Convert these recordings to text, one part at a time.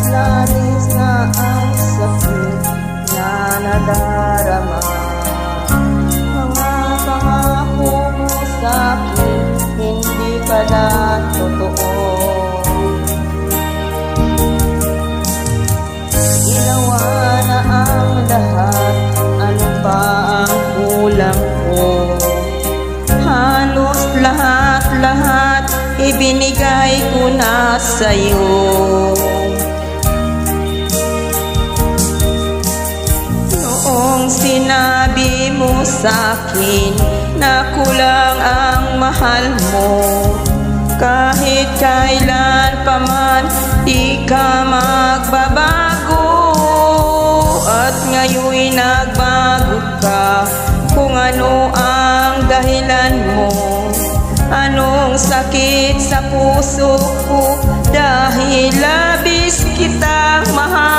Labis na ang sakit na nadarama. Mga pangako mo sa'kin hindi pala totoo. Ginawa na ang lahat, ano pa ang kulang ko? Halos lahat ibinigay ko na sa'yo. Noong sinabi mo sa'kin na kulang ang mahal mo, kahit kailan pa man di ka magbabago. At ngayon'y nagbago ka, kung ano ang dahilan mo. Anong sakit sa puso ko dahil labis kitang mahal.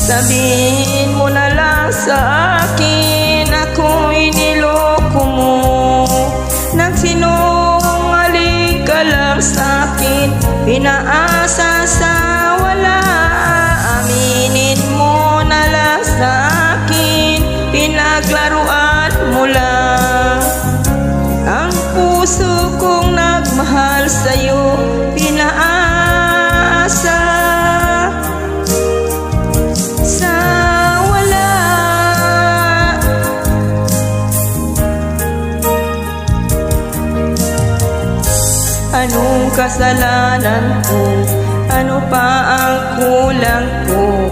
Sabihin mo na lang sa akin, ako'y niloko mo. Nagsinungaling ka lang sa akin, pinaasa sa wala. Aminin mo na lang sa akin, pinaglaruan mo lang. Ang puso kong nagmahal sa'yo, pinaasa sa wala. Anong kasalanan ko? Ano pa ang kulang ko?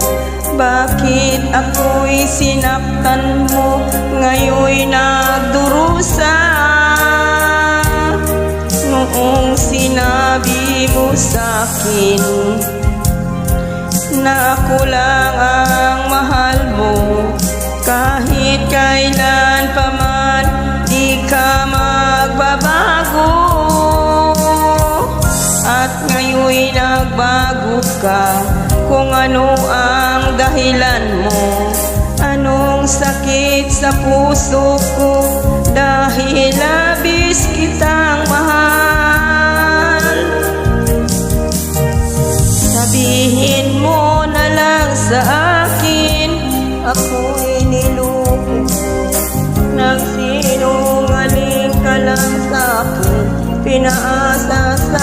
Bakit ako'y sinaktan mo, ngayon'y nagdurusa? Noong sinabi mo sa'kin na ako lang ang mahal mo, kahit kailan pa man di ka magbabago. At ngayon'y nagbago ka, kung ano ang dahilan mo. Anong sakit sa puso ko dahil labis kitang mahal. Sabihin mo na lang sa akin, ako'y niloko mo. Nagsinungaling ka lang sa akin, pinaasa sa